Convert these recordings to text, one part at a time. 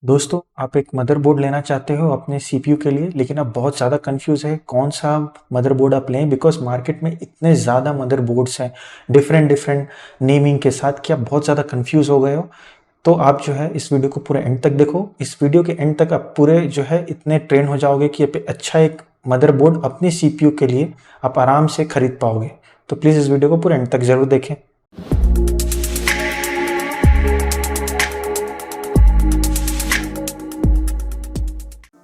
दोस्तों, आप एक मदरबोर्ड लेना चाहते हो अपने सीपीयू के लिए, लेकिन आप बहुत ज़्यादा कंफ्यूज है कौन सा मदरबोर्ड आप लें। बिकॉज मार्केट में इतने ज़्यादा मदरबोर्ड्स हैं डिफरेंट डिफरेंट नेमिंग के साथ कि आप बहुत ज़्यादा कंफ्यूज हो गए हो। तो आप जो है इस वीडियो को पूरे एंड तक देखो। इस वीडियो के एंड तक आप पूरे जो है इतने ट्रेन हो जाओगे कि आप अच्छा एक मदरबोर्ड अपने सीपीयू के लिए आप आराम से खरीद पाओगे। तो प्लीज़ इस वीडियो को पूरे एंड तक ज़रूर देखें।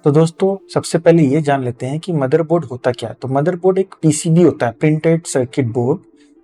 तो दोस्तों, सबसे पहले ये जान लेते हैं कि मदरबोर्ड होता क्या है। तो मदरबोर्ड एक पीसीबी होता है, प्रिंटेड सर्किट बोर्ड,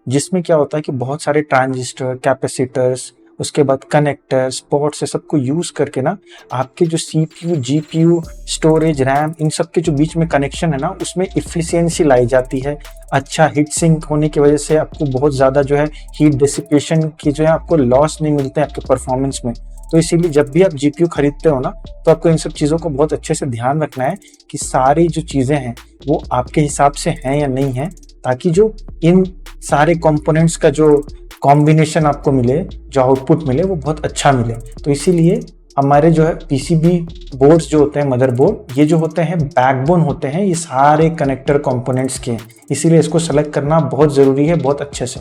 जिसमें क्या होता है कि बहुत सारे ट्रांजिस्टर, कैपेसिटर्स, उसके बाद कनेक्टर्स, पोर्ट्स से सबको यूज करके ना आपके जो सीपीयू, जीपीयू, स्टोरेज, रैम, इन सब के जो बीच में कनेक्शन है ना, उसमें इफिशियंसी लाई जाती है। अच्छा हीट सिंक होने की वजह से आपको बहुत ज़्यादा जो है हीट डिसिपेशन की जो है आपको लॉस नहीं मिलते हैं आपके परफॉर्मेंस में। तो इसीलिए जब भी आप जीपीयू खरीदते हो ना, तो आपको इन सब चीज़ों को बहुत अच्छे से ध्यान रखना है कि सारी जो चीज़ें हैं वो आपके हिसाब से हैं या नहीं है, ताकि जो इन सारे कंपोनेंट्स का जो कॉम्बिनेशन आपको मिले, जो आउटपुट मिले, वो बहुत अच्छा मिले। तो इसीलिए हमारे जो है पीसीबी बोर्ड्स जो होते हैं, मदरबोर्ड, ये जो होते हैं बैकबोन होते हैं ये सारे कनेक्टर कंपोनेंट्स के, इसीलिए इसको सेलेक्ट करना बहुत ज़रूरी है बहुत अच्छे से।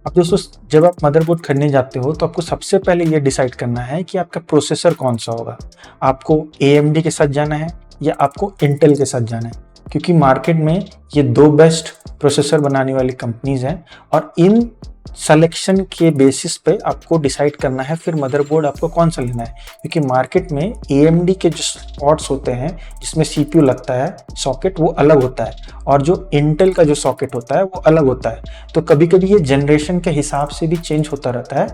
अब दोस्तों, जब आप मदरबोर्ड खरीदने जाते हो तो आपको सबसे पहले ये डिसाइड करना है कि आपका प्रोसेसर कौन सा होगा। आपको AMD के साथ जाना है या आपको इंटेल के साथ जाना है, क्योंकि मार्केट में ये दो बेस्ट प्रोसेसर बनाने वाली कंपनीज हैं और इन सिलेक्शन के बेसिस पे आपको डिसाइड करना है फिर मदरबोर्ड आपको कौन सा लेना है। क्योंकि मार्केट में AMD के जो स्लॉट्स होते हैं जिसमें CPU लगता है, सॉकेट, वो अलग होता है, और जो इंटेल का जो सॉकेट होता है वो अलग होता है। तो कभी कभी ये जनरेशन के हिसाब से भी चेंज होता रहता है।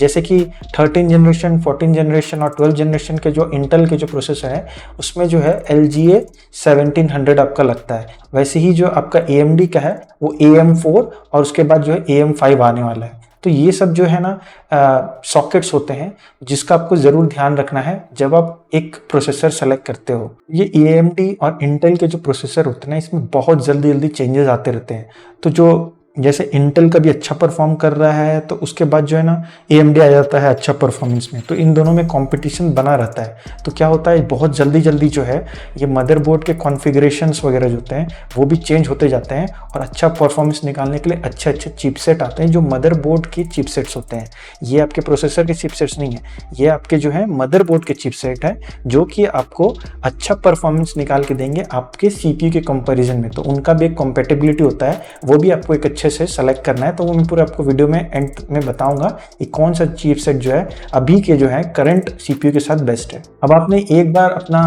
जैसे कि 13 जनरेशन, 14 जनरेशन और 12 जनरेशन के जो इंटेल के जो प्रोसेसर है उसमें जो है LGA 1700 आपका लगता है। वैसे ही जो आपका AMD का है वो AM4 और उसके बाद जो है AM5 आने वाला है। तो ये सब जो है ना सॉकेट्स होते हैं जिसका आपको ज़रूर ध्यान रखना है जब आप एक प्रोसेसर सेलेक्ट करते हो। ये AMD और इंटेल के जो प्रोसेसर होते हैं ना, इसमें बहुत जल्दी जल्दी चेंजेस आते रहते हैं। तो जो जैसे इंटेल का भी अच्छा परफॉर्म कर रहा है तो उसके बाद जो है ना AMD आ जाता है अच्छा परफॉर्मेंस में, तो इन दोनों में कंपटीशन बना रहता है। तो क्या होता है, बहुत जल्दी जल्दी जो है ये मदरबोर्ड के कॉन्फ़िगरेशंस वगैरह जो होते हैं वो भी चेंज होते जाते हैं और अच्छा परफॉर्मेंस निकालने के लिए अच्छे अच्छे चिपसेट आते हैं जो मदरबोर्ड के चिपसेट्स होते हैं। ये आपके प्रोसेसर के चिपसेट्स नहीं है, ये आपके जो है मदरबोर्ड के चिपसेट है जो कि आपको अच्छा परफॉर्मेंस निकाल के देंगे आपके CPU के कंपैरिजन में। तो उनका भी एक कॉम्पैटिबिलिटी होता है, वो भी आपको एक अच्छे से सेलेक्ट करना है। तो वो मैं पूरे आपको वीडियो में एंड में बताऊंगा कि कौन सा चिपसेट जो है अभी के जो है करंट CPU के साथ बेस्ट है। अब आपने एक बार अपना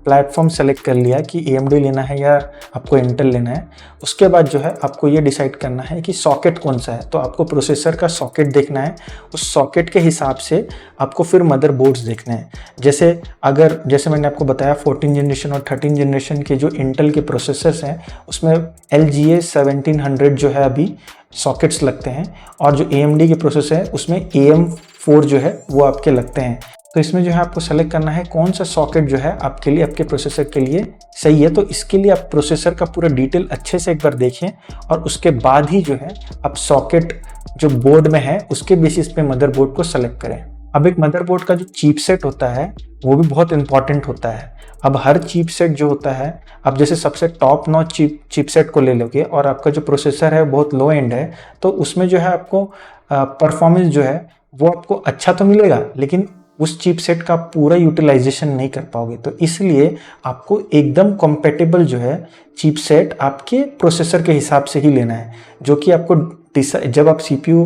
प्लेटफॉर्म सेलेक्ट कर लिया कि AMD लेना है या आपको इंटेल लेना है, उसके बाद जो है आपको ये डिसाइड करना है कि सॉकेट कौन सा है। तो आपको प्रोसेसर का सॉकेट देखना है, उस सॉकेट के हिसाब से आपको फिर मदरबोर्ड्स देखने हैं। जैसे मैंने आपको बताया 14 जनरेशन और 13 जनरेशन के जो इंटेल के प्रोसेसर्स हैं उसमें LGA 1700 जो है अभी सॉकेट्स लगते हैं, और जो AMD के प्रोसेसर है उसमें AM4 जो है वो आपके लगते हैं। तो इसमें जो है आपको सेलेक्ट करना है कौन सा सॉकेट जो है आपके लिए, आपके प्रोसेसर के लिए सही है। तो इसके लिए आप प्रोसेसर का पूरा डिटेल अच्छे से एक बार देखें और उसके बाद ही जो है आप सॉकेट जो बोर्ड में है उसके बेसिस पे मदरबोर्ड को सेलेक्ट करें। अब एक मदरबोर्ड का जो चिपसेट होता है वो भी बहुत इंपॉर्टेंट होता है। अब हर चिपसेट जो होता है, अब जैसे सबसे टॉप नॉच चिपसेट को ले लोगे और आपका जो प्रोसेसर है बहुत लो एंड है, तो उसमें जो है आपको परफॉर्मेंस जो है वो आपको अच्छा तो मिलेगा, लेकिन उस चिपसेट का पूरा यूटिलाइजेशन नहीं कर पाओगे। तो इसलिए आपको एकदम कंपैटिबल जो है चिपसेट आपके प्रोसेसर के हिसाब से ही लेना है, जो कि आपको जब आप CPU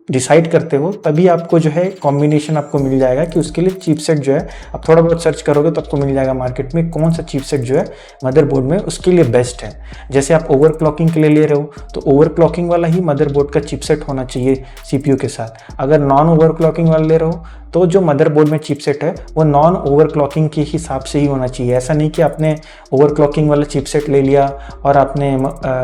डिसाइड करते हो तभी आपको जो है कॉम्बिनेशन आपको मिल जाएगा कि उसके लिए चिपसेट जो है आप थोड़ा बहुत सर्च करोगे तो आपको मिल जाएगा मार्केट में कौन सा चिपसेट जो है मदरबोर्ड में उसके लिए बेस्ट है। जैसे आप ओवरक्लॉकिंग के लिए ले रहे हो तो ओवरक्लॉकिंग वाला ही मदरबोर्ड का चिपसेट होना चाहिए CPU के साथ। अगर नॉन ओवरक्लॉकिंग वाला ले रहे हो तो जो मदरबोर्ड में चिपसेट है वो नॉन ओवरक्लॉकिंग के हिसाब से ही होना चाहिए। ऐसा नहीं कि आपने ओवरक्लॉकिंग वाला चिपसेट ले लिया और आपने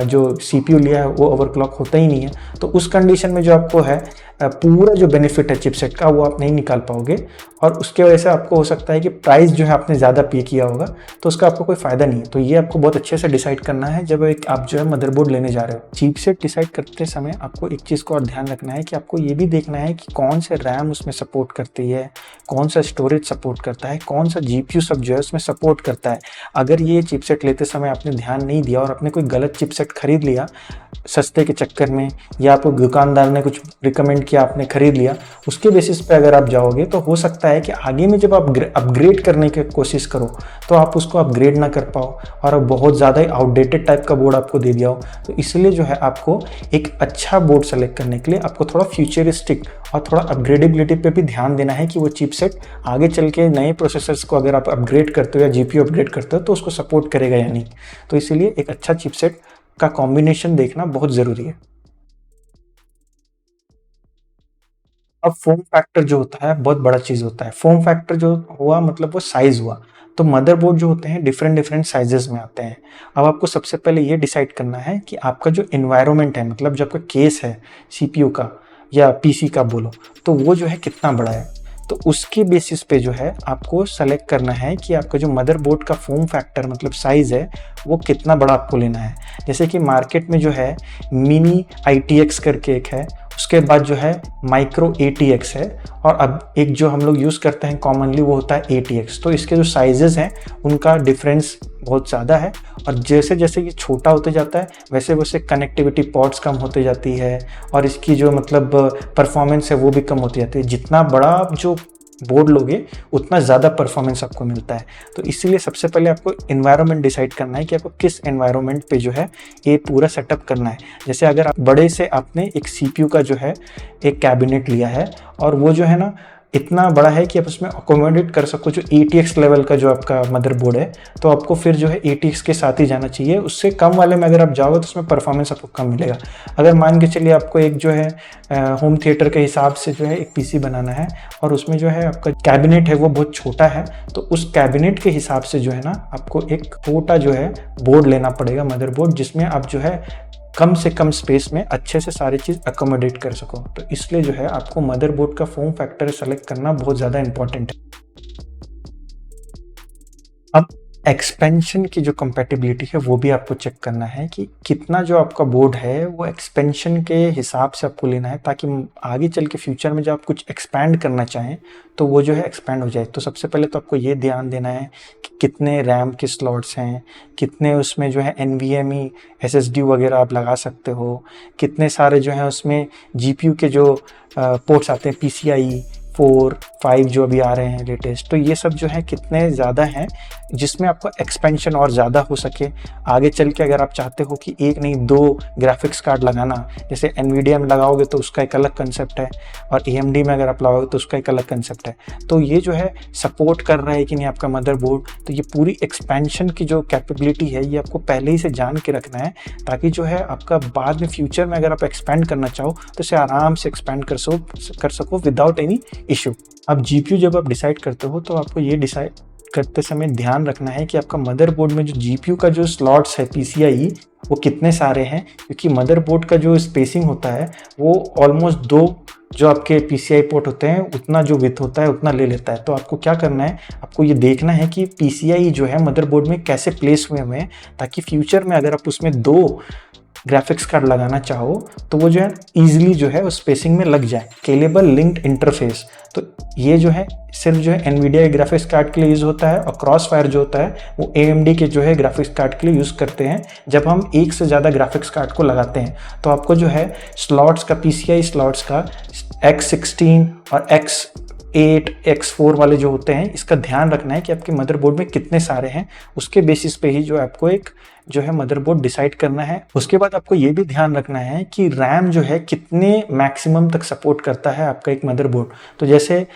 जो CPU लिया है वो ओवरक्लॉक होता ही नहीं है। तो उस कंडीशन में जो आपको है पूरा जो बेनिफिट है चिपसेट का वो आप नहीं निकाल पाओगे, और उसके वजह से आपको हो सकता है कि प्राइस जो है आपने ज़्यादा पे किया होगा तो उसका आपको कोई फ़ायदा नहीं है। तो ये आपको बहुत अच्छे से डिसाइड करना है जब एक आप जो है मदरबोर्ड लेने जा रहे हो। चिपसेट डिसाइड करते समय आपको एक चीज़ को और ध्यान रखना है कि आपको ये भी देखना है कि कौन से रैम उसमें सपोर्ट करती है, कौन सा स्टोरेज सपोर्ट करता है, कौन सा जीपीयू सब जो है उसमें सपोर्ट करता है। अगर ये चिपसेट लेते समय आपने ध्यान नहीं दिया और आपने कोई गलत चिपसेट खरीद लिया सस्ते के चक्कर में, या आपको दुकानदार ने कुछ रिकमेंड किया आपने खरीद लिया, उसके बेसिस पे अगर आप जाओगे तो हो सकता है कि आगे में जब आप अपग्रेड करने की कोशिश करो तो आप उसको अपग्रेड ना कर पाओ और बहुत ज़्यादा ही आउटडेटेड टाइप का बोर्ड आपको दे दिया हो। तो इसलिए जो है आपको एक अच्छा बोर्ड सेलेक्ट करने के लिए आपको थोड़ा फ्यूचरिस्टिक और थोड़ा अपग्रेडेबिलिटी पे भी ध्यान देना है कि वो चिपसेट आगे चल के नए प्रोसेसर्स को अगर आप अपग्रेड करते हो या जीपीयू अपग्रेड करते हो तो उसको सपोर्ट करेगा या नहीं। तो इसीलिए एक अच्छा चिपसेट का कॉम्बिनेशन देखना बहुत ज़रूरी है। अब फॉर्म फैक्टर जो होता है बहुत बड़ा चीज़ होता है। फॉर्म फैक्टर जो हुआ मतलब वो साइज़ हुआ। तो मदरबोर्ड जो होते हैं डिफरेंट डिफरेंट साइजेस में आते हैं। अब आपको सबसे पहले ये डिसाइड करना है कि आपका जो एनवायरनमेंट है, मतलब जो आपका केस है सीपीयू का या पीसी का बोलो, तो वो जो है कितना बड़ा है। तो उसके बेसिस पे जो है आपको सेलेक्ट करना है कि आपका जो मदरबोर्ड का फॉर्म फैक्टर मतलब साइज़ है वो कितना बड़ा आपको लेना है। जैसे कि मार्केट में जो है मिनी ITX करके एक है, उसके बाद जो है माइक्रो ATX है, और अब एक जो हम लोग यूज़ करते हैं कॉमनली वो होता है ATX। तो इसके जो साइजेस हैं उनका डिफरेंस बहुत ज़्यादा है, और जैसे जैसे ये छोटा होते जाता है वैसे वैसे कनेक्टिविटी पोर्ट्स कम होते जाती है, और इसकी जो मतलब परफॉर्मेंस है वो भी कम होती जाती है। जितना बड़ा आप जो बोर्ड लोगे उतना ज़्यादा परफॉर्मेंस आपको मिलता है। तो इसीलिए सबसे पहले आपको एनवायरनमेंट डिसाइड करना है कि आपको किस एनवायरनमेंट पे जो है ये पूरा सेटअप करना है। जैसे अगर आप बड़े से आपने एक सीपीयू का जो है एक कैबिनेट लिया है और वो जो है ना इतना बड़ा है कि आप उसमें अकोमोडेट कर सको जो ATX लेवल का जो आपका मदरबोर्ड है, तो आपको फिर जो है ATX के साथ ही जाना चाहिए। उससे कम वाले में अगर आप जाओगे तो उसमें परफॉर्मेंस आपको कम मिलेगा। अगर मान के चलिए आपको एक जो है होम थिएटर के हिसाब से जो है एक PC बनाना है और उसमें जो है आपका कैबिनेट है वो बहुत छोटा है, तो उस कैबिनेट के हिसाब से जो है ना आपको एक छोटा जो है बोर्ड लेना पड़ेगा मदरबोर्ड, जिसमें आप जो है कम से कम स्पेस में अच्छे से सारी चीज़ अकोमोडेट कर सको। तो इसलिए जो है आपको मदरबोर्ड का फॉर्म फैक्टर सेलेक्ट करना बहुत ज़्यादा इंपॉर्टेंट है। अब एक्सपेंशन की जो कंपैटिबिलिटी है वो भी आपको चेक करना है कि कितना जो आपका बोर्ड है वो एक्सपेंशन के हिसाब से आपको लेना है, ताकि आगे चल के फ्यूचर में जब आप कुछ एक्सपैंड करना चाहें तो वो जो है एक्सपैंड हो जाए। तो सबसे पहले तो आपको ये ध्यान देना है कि कितने रैम के स्लॉट्स हैं, कितने उसमें जो है NVMe SSD वगैरह आप लगा सकते हो, कितने सारे जो है उसमें GPU के जो पोर्ट्स आते हैं PCIe 4, 5 जो अभी आ रहे हैं लेटेस्ट, तो ये सब जो है कितने ज़्यादा हैं जिसमें आपको एक्सपेंशन और ज़्यादा हो सके। आगे चल के अगर आप चाहते हो कि एक नहीं 2 ग्राफिक्स कार्ड लगाना, जैसे NVIDIA में लगाओगे तो उसका एक अलग कंसेप्ट है, और AMD में अगर आप लगाओगे तो उसका एक अलग कंसेप्ट है। तो ये जो है सपोर्ट कर रहा है कि नहीं आपका मदरबोर्ड, तो ये पूरी एक्सपेंशन की जो कैपेबिलिटी है ये आपको पहले ही से जान के रखना है, ताकि जो है आपका बाद में फ्यूचर में अगर आप एक्सपेंड करना चाहो तो इसे आराम से एक्सपेंड कर सको विदाउट एनी इशू। अब GPU जब आप डिसाइड करते हो तो आपको ये डिसाइड करते समय ध्यान रखना है कि आपका मदरबोर्ड में जो GPU का जो स्लॉट्स है PCIe वो कितने सारे हैं, क्योंकि मदरबोर्ड का जो स्पेसिंग होता है वो ऑलमोस्ट 2 जो आपके PCI पोर्ट होते हैं उतना जो विड्थ होता है उतना ले लेता है। तो आपको क्या करना है, आपको ये देखना है कि PCIe जो है मदरबोर्ड में कैसे प्लेस हुए हैं, ताकि फ्यूचर में अगर आप उसमें 2 ग्राफिक्स कार्ड लगाना चाहो तो वो जो है ईजिली जो है उस स्पेसिंग में लग जाए। स्केलेबल लिंक्ड इंटरफेस, तो ये जो है सिर्फ जो है NVIDIA के ग्राफिक्स कार्ड के लिए यूज़ होता है, और क्रॉस फायर जो होता है वो AMD के जो है ग्राफिक्स कार्ड के लिए यूज़ करते हैं जब हम एक से ज़्यादा ग्राफिक्स कार्ड को लगाते हैं। तो आपको जो है स्लॉट्स का PCI स्लॉट्स का X16 और X8 X4 वाले जो होते हैं इसका ध्यान रखना है कि आपके मदरबोर्ड में कितने सारे हैं। उसके बेसिस पे ही जो आपको एक जो है मदरबोर्ड डिसाइड करना है। उसके बाद आपको ये भी ध्यान रखना है कि रैम जो है कितने मैक्सिमम तक सपोर्ट करता है आपका एक मदरबोर्ड। तो जैसे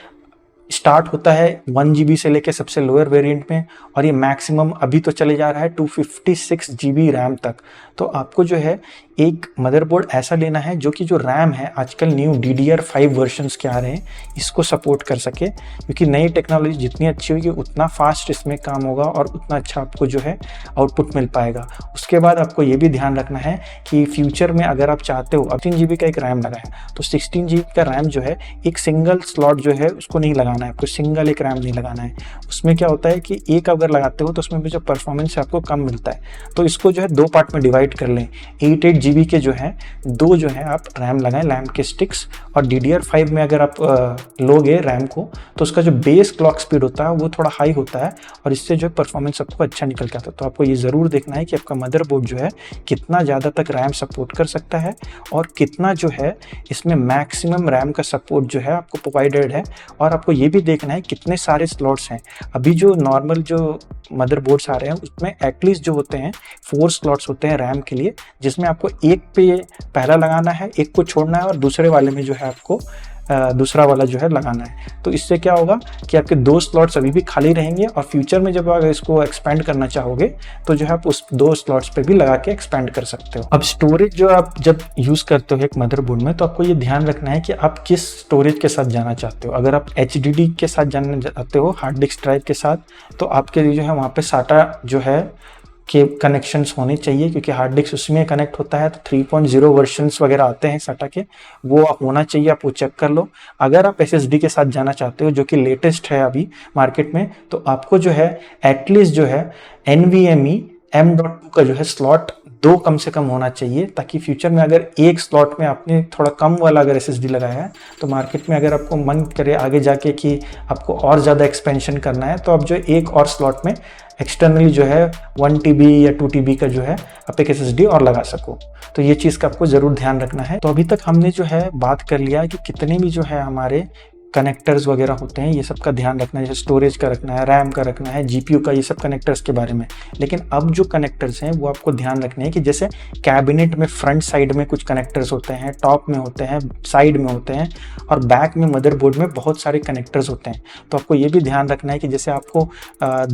स्टार्ट होता है 1 GB से लेके सबसे लोअर वेरिएंट में, और ये मैक्सिमम अभी तो चले जा रहा है 256 GB रैम तक। तो आपको जो है एक मदरबोर्ड ऐसा लेना है जो कि जो रैम है आजकल न्यू DDR5 वर्जन्स के आ रहे हैं इसको सपोर्ट कर सके, क्योंकि नई टेक्नोलॉजी जितनी अच्छी होगी उतना फास्ट इसमें काम होगा और उतना अच्छा आपको जो है आउटपुट मिल पाएगा। उसके बाद आपको ये भी ध्यान रखना है कि फ्यूचर में अगर आप चाहते हो, अब 16 GB का एक रैम लगा है तो 16 GB का रैम जो है एक सिंगल स्लॉट जो है उसको नहीं लगाना है, आपको सिंगल एक रैम नहीं लगाना है। उसमें क्या होता है कि एक अगर लगाते हो तो उसमें भी जो परफॉर्मेंस है आपको कम मिलता है, तो इसको जो है 2 पार्ट में डिवाइड कर लें। 8 GB के जो है 2 जो है आप रैम लगाएं, रैम के स्टिक्स, और DDR5 में अगर आप लोगे रैम को तो उसका जो बेस क्लॉक स्पीड होता है वो थोड़ा हाई होता है और इससे जो है परफॉर्मेंस आपको अच्छा निकल के आता है। तो आपको ये ज़रूर देखना है कि आपका मदरबोर्ड जो है कितना ज़्यादा तक रैम सपोर्ट कर सकता है और कितना जो है इसमें मैक्सिमम रैम का सपोर्ट जो है आपको प्रोवाइडेड है। और आपको ये भी देखना है कितने सारे स्लॉट्स हैं। अभी जो नॉर्मल जो मदरबोर्ड्स आ रहे हैं उसमें एटलीस्ट जो होते हैं 4 स्लॉट्स होते हैं रैम के लिए, जिसमें आपको एक पे पहला लगाना है, एक को छोड़ना है और दूसरे वाले में जो है आपको दूसरा वाला जो है लगाना है। तो इससे क्या होगा कि आपके 2 स्लॉट्स अभी भी खाली रहेंगे और फ्यूचर में जब आप इसको एक्सपेंड करना चाहोगे तो जो है आप उस 2 स्लॉट्स पे भी लगा के एक्सपेंड कर सकते हो। अब स्टोरेज जो आप जब यूज़ करते हो एक मदरबोर्ड में तो आपको ये ध्यान रखना है कि आप किस स्टोरेज के साथ जाना चाहते हो। अगर आप HDD के साथ जाना चाहते हो, हार्ड डिस्क ड्राइव के साथ, तो आपके लिए जो है वहाँ पे SATA जो है के कनेक्शंस होने चाहिए, क्योंकि हार्ड डिस्क उसमें कनेक्ट होता है। तो 3.0 वर्जन्स वगैरह आते हैं SATA के, वो होना चाहिए, आप वो चेक कर लो। अगर आप SSD के साथ जाना चाहते हो जो कि लेटेस्ट है अभी मार्केट में, तो आपको जो है एटलीस्ट जो है NVMe M.2 का जो है स्लॉट 2 कम से कम होना चाहिए, ताकि फ्यूचर में अगर एक स्लॉट में आपने थोड़ा कम वाला अगर SSD लगाया है तो मार्केट में अगर आपको मन करे आगे जाके कि आपको और ज़्यादा एक्सपेंशन करना है तो आप जो एक और स्लॉट में एक्सटर्नली जो है 1 TB या 2 TB का जो है आप एक SSD और लगा सको। तो ये चीज़ का आपको ज़रूर ध्यान रखना है। तो अभी तक हमने जो है बात कर लिया कि कितने भी जो है हमारे कनेक्टर्स वगैरह होते हैं, ये सब का ध्यान रखना है, जैसे स्टोरेज का रखना है, रैम का रखना है, GPU का, ये सब कनेक्टर्स के बारे में। लेकिन अब जो कनेक्टर्स हैं वो आपको ध्यान रखने हैं कि जैसे कैबिनेट में फ्रंट साइड में कुछ कनेक्टर्स होते हैं, टॉप में होते हैं, साइड में होते हैं और बैक में मदरबोर्ड में बहुत सारे कनेक्टर्स होते हैं। तो आपको ये भी ध्यान रखना है कि जैसे आपको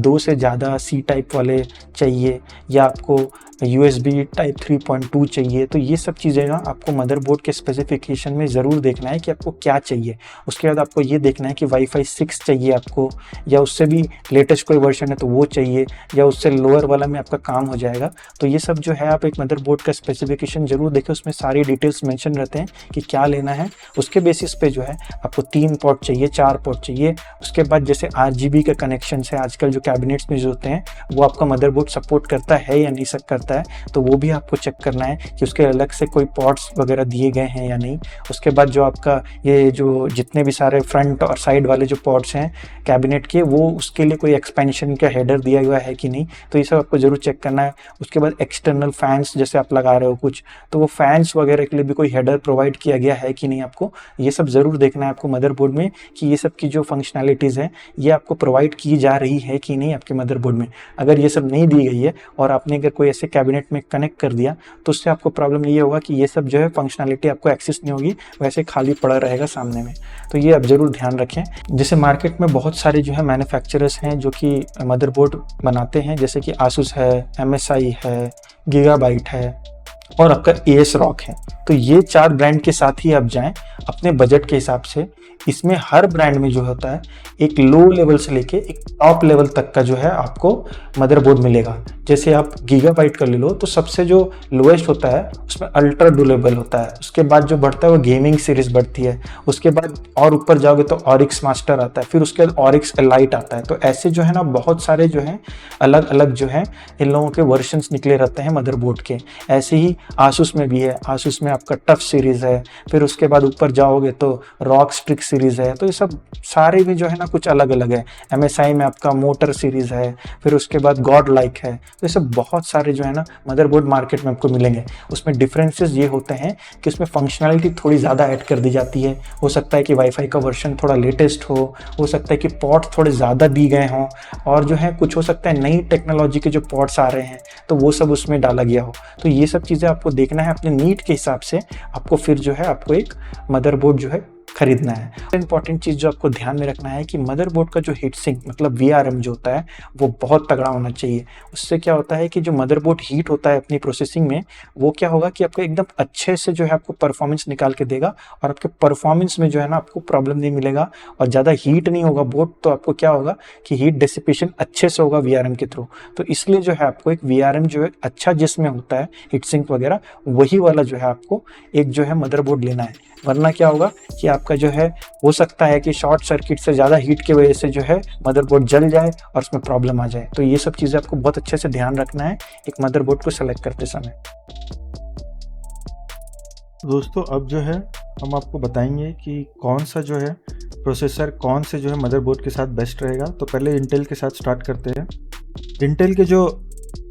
2 से ज़्यादा C टाइप वाले चाहिए या आपको USB टाइप 3.2 चाहिए, तो ये सब चीज़ें ना आपको मदरबोर्ड के स्पेसिफिकेशन में ज़रूर देखना है कि आपको क्या चाहिए। उसके बाद आपको ये देखना है कि Wi-Fi 6 चाहिए आपको, या उससे भी लेटेस्ट कोई वर्जन है तो वो चाहिए, या उससे लोअर वाला में आपका काम हो जाएगा। तो ये सब जो है आप एक मदरबोर्ड का स्पेसिफिकेशन ज़रूर देखें, उसमें सारी डिटेल्स मेंशन रहते हैं कि क्या लेना है। उसके बेसिस पे जो है आपको 3 पोर्ट चाहिए, 4 पोर्ट चाहिए। उसके बाद जैसे RGB के कनेक्शन है आजकल जो कैबिनेट्स में जो होते हैं वो आपका मदरबोर्ड सपोर्ट करता है या नहीं करता है, तो वो भी आपको चेक करना है कि उसके अलग से कोई पोर्ट्स वगैरह दिए गए हैं या नहीं। उसके बाद जो आपका ये जो जितने भी सारे फ्रंट और साइड वाले जो पोर्ट्स हैं कैबिनेट के, वो उसके लिए कोई एक्सपेंशन का हेडर दिया हुआ है कि नहीं, तो ये सब आपको ज़रूर चेक करना है। उसके बाद एक्सटर्नल फैंस जैसे आप लगा रहे हो कुछ, तो वो फैंस वगैरह के लिए भी कोई हेडर प्रोवाइड किया गया है कि नहीं, आपको ये सब ज़रूर देखना है आपको मदरबोर्ड में कि ये सब की जो फंक्शनैलिटीज़ हैं ये आपको प्रोवाइड की जा रही है कि नहीं आपके मदरबोर्ड में। अगर ये सब नहीं दी गई है और आपने अगर कोई ऐसे कैबिनेट में कनेक्ट कर दिया तो उससे आपको प्रॉब्लम ये होगा कि ये सब जो है फंक्शनैलिटी आपको एक्सेस नहीं होगी, वैसे खाली पड़ा रहेगा सामने में। तो ये आप ज़रूर ध्यान रखें। जैसे मार्केट में बहुत सारे जो है मैन्युफैक्चरर्स हैं जो कि मदरबोर्ड बनाते हैं, जैसे कि आसूस है, MSI है, गीगाबाइट है और आपका ASRock है। तो ये 4 ब्रांड के साथ ही आप जाएं अपने बजट के हिसाब से। इसमें हर ब्रांड में जो होता है एक लो लेवल से लेके एक टॉप लेवल तक का जो है आपको मदरबोर्ड मिलेगा। जैसे आप गीगाबाइट का ले लो तो सबसे जो लोएस्ट होता है उसमें अल्ट्रा ड्यूरेबल होता है, उसके बाद जो बढ़ता है वो गेमिंग सीरीज बढ़ती है, उसके बाद और ऊपर जाओगे तो ऑरिक्स मास्टर आता है, फिर उसके बाद ऑरिक्स एलाइट आता है। तो ऐसे जो है ना बहुत सारे जो है अलग अलग जो है इन लोगों के वर्जन्स निकले रहते हैं मदरबोर्ड के। ऐसे ही आसूस में भी है, आसूस में आपका टफ सीरीज है, फिर उसके बाद ऊपर जाओगे तो रॉक स्ट्रिक सीरीज है। तो ये सब सारे भी जो है ना कुछ अलग अलग है। MSI में आपका मोटर सीरीज है, फिर उसके बाद गॉड लाइक है। तो ये सब बहुत सारे जो है ना मदरबोर्ड मार्केट में आपको मिलेंगे। उसमें डिफरेंसेस ये होते हैं कि उसमें फंक्शनैलिटी थोड़ी ज़्यादा ऐड कर दी जाती है। हो सकता है कि वाईफाई का वर्जन थोड़ा लेटेस्ट हो सकता है कि पोर्ट थोड़े ज़्यादा दी गए हों, और जो है कुछ हो सकता है नई टेक्नोलॉजी के जो पोर्ट्स आ रहे हैं तो वो सब उसमें डाला गया हो। तो ये सब चीज़ें आपको देखना है अपने नीड के हिसाब से। आपको फिर जो है आपको एक मदरबोर्ड जो है खरीदना है। इंपॉर्टेंट चीज़ जो आपको ध्यान में रखना है कि मदरबोर्ड का जो हीट सिंक मतलब VRM जो होता है वो बहुत तगड़ा होना चाहिए। उससे क्या होता है कि जो मदरबोर्ड हीट होता है अपनी प्रोसेसिंग में, वो क्या होगा कि आपको एकदम अच्छे से जो है आपको परफॉर्मेंस निकाल के देगा, और आपके परफॉर्मेंस में जो है ना आपको प्रॉब्लम नहीं मिलेगा, और ज़्यादा हीट नहीं होगा बोर्ड, तो आपको क्या होगा कि हीट डिसिपेशन अच्छे से होगा VRM के थ्रू। तो इसलिए जो है आपको एक VRM जो है अच्छा जिसमें होता है हीट सिंक वगैरह, वही वाला जो है आपको एक जो है मदरबोर्ड लेना है। वरना क्या होगा कि आपका जो है हो सकता है कि शॉर्ट सर्किट से ज़्यादा हीट की वजह से जो है मदरबोर्ड जल जाए और उसमें प्रॉब्लम आ जाए। तो ये सब चीज़ें आपको बहुत अच्छे से ध्यान रखना है एक मदरबोर्ड को सेलेक्ट करते समय। दोस्तों अब जो है हम आपको बताएंगे कि कौन सा जो है प्रोसेसर कौन से जो है मदरबोर्ड के साथ बेस्ट रहेगा। तो पहले इंटेल के साथ स्टार्ट करते हैं। इंटेल के जो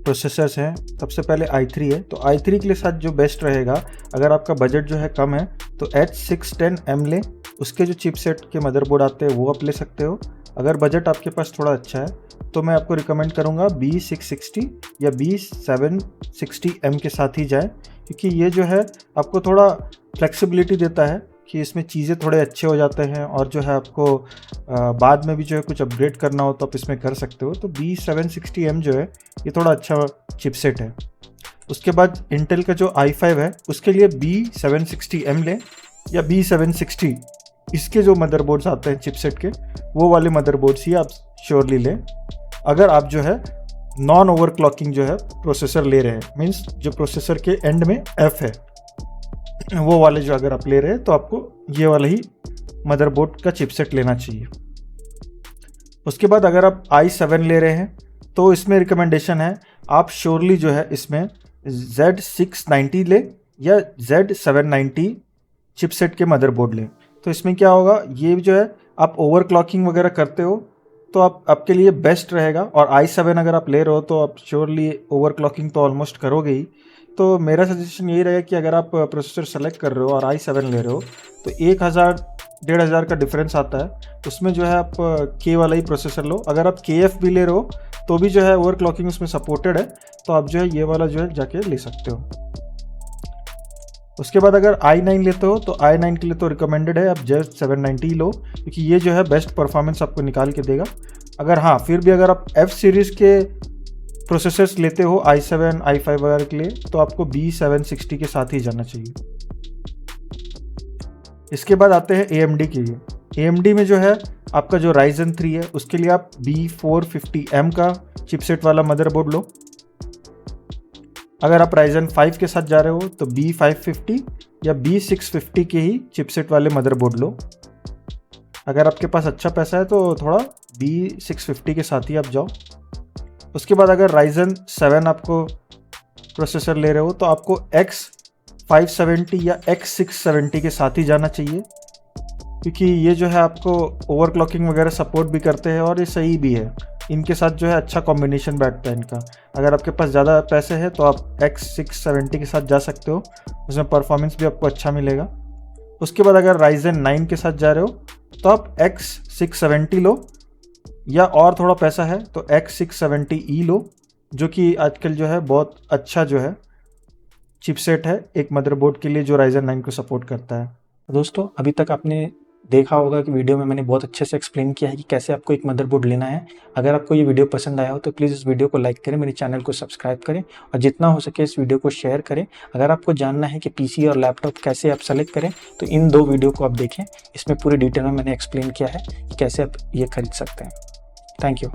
प्रोसेसर्स हैं, सबसे पहले i3 है। तो i3 के लिए साथ जो बेस्ट रहेगा, अगर आपका बजट जो है कम है तो H610M ले, उसके जो चिपसेट के मदरबोर्ड आते हैं वो आप ले सकते हो। अगर बजट आपके पास थोड़ा अच्छा है तो मैं आपको रिकमेंड करूँगा B660 या B760M के साथ ही जाए, क्योंकि ये जो है आपको थोड़ा फ्लेक्सिबिलिटी देता है कि इसमें चीज़ें थोड़े अच्छे हो जाते हैं, और जो है आपको बाद में भी जो है कुछ अपग्रेड करना हो तो आप इसमें कर सकते हो। तो B760M जो है ये थोड़ा अच्छा चिपसेट है। उसके बाद इंटेल का जो i5 है उसके लिए B760M ले या B760, इसके जो मदरबोर्ड्स आते हैं चिपसेट के, वो वाले मदरबोर्ड्स ही आप श्योरली लें। अगर आप जो है नॉन ओवरक्लॉकिंग जो है प्रोसेसर ले रहे हैं, मीन्स जो प्रोसेसर के एंड में F है, वो वाले जो अगर आप ले रहे हैं तो आपको ये वाला ही मदरबोर्ड का चिपसेट लेना चाहिए। उसके बाद अगर आप i7 ले रहे हैं तो इसमें रिकमेंडेशन है आप श्योरली जो है इसमें Z690 ले या Z790 चिपसेट के मदरबोर्ड लें। तो इसमें क्या होगा, ये जो है आप ओवरक्लॉकिंग वगैरह करते हो तो आपके लिए बेस्ट रहेगा। और i7 अगर आप ले रहे हो तो आप श्योरली ओवरक्लॉकिंग तो ऑलमोस्ट करोगे ही। तो मेरा सजेशन यही रहेगा कि अगर आप प्रोसेसर सेलेक्ट कर रहे हो और i7 ले रहे हो तो 1000-1500 का डिफरेंस आता है, उसमें जो है आप K वाला ही प्रोसेसर लो। अगर आप KF भी ले रहे हो तो भी जो है ओवरक्लॉकिंग उसमें सपोर्टेड है, तो आप जो है ये वाला जो है जाके ले सकते हो। उसके बाद अगर i9 लेते हो तो i9 के लिए तो रिकमेंडेड है आप Z790 लो, क्योंकि ये जो है बेस्ट परफॉर्मेंस आपको निकाल के देगा। अगर हाँ फिर भी अगर आप F सीरीज़ के प्रोसेसर्स लेते हो i7 i5 वगैरह के लिए तो आपको B760 के साथ ही जाना चाहिए। इसके बाद आते हैं AMD के लिए। AMD में जो है आपका जो Ryzen 3 है उसके लिए आप B450M का चिपसेट वाला मदरबोर्ड लो। अगर आप Ryzen 5 के साथ जा रहे हो तो B550 या B650 के ही चिपसेट वाले मदरबोर्ड लो। अगर आपके पास अच्छा पैसा है तो थोड़ा B650 के साथ ही आप जाओ। उसके बाद अगर Ryzen 7 आपको प्रोसेसर ले रहे हो तो आपको X570 या X670 के साथ ही जाना चाहिए, क्योंकि ये जो है आपको ओवरक्लॉकिंग वगैरह सपोर्ट भी करते हैं और ये सही भी है। इनके साथ जो है अच्छा कॉम्बिनेशन बैठता है इनका। अगर आपके पास ज़्यादा पैसे हैं तो आप X670 के साथ जा सकते हो, उसमें परफॉर्मेंस भी आपको अच्छा मिलेगा। उसके बाद अगर Ryzen 9 के साथ जा रहे हो तो आप X670 लो, या और थोड़ा पैसा है तो X670E लो, जो कि आजकल जो है बहुत अच्छा जो है चिपसेट है एक मदरबोर्ड के लिए जो Ryzen 9 को सपोर्ट करता है। दोस्तों अभी तक आपने देखा होगा कि वीडियो में मैंने बहुत अच्छे से एक्सप्लेन किया है कि कैसे आपको एक मदरबोर्ड लेना है। अगर आपको ये वीडियो पसंद आया हो तो प्लीज़ इस वीडियो को लाइक करें, मेरे चैनल को सब्सक्राइब करें और जितना हो सके इस वीडियो को शेयर करें। अगर आपको जानना है कि पीसी और लैपटॉप कैसे आप सेलेक्ट करें तो इन 2 वीडियो को आप देखें, इसमें पूरी डिटेल में मैंने एक्सप्लेन किया है कि कैसे आप ये खरीद सकते हैं। Thank you.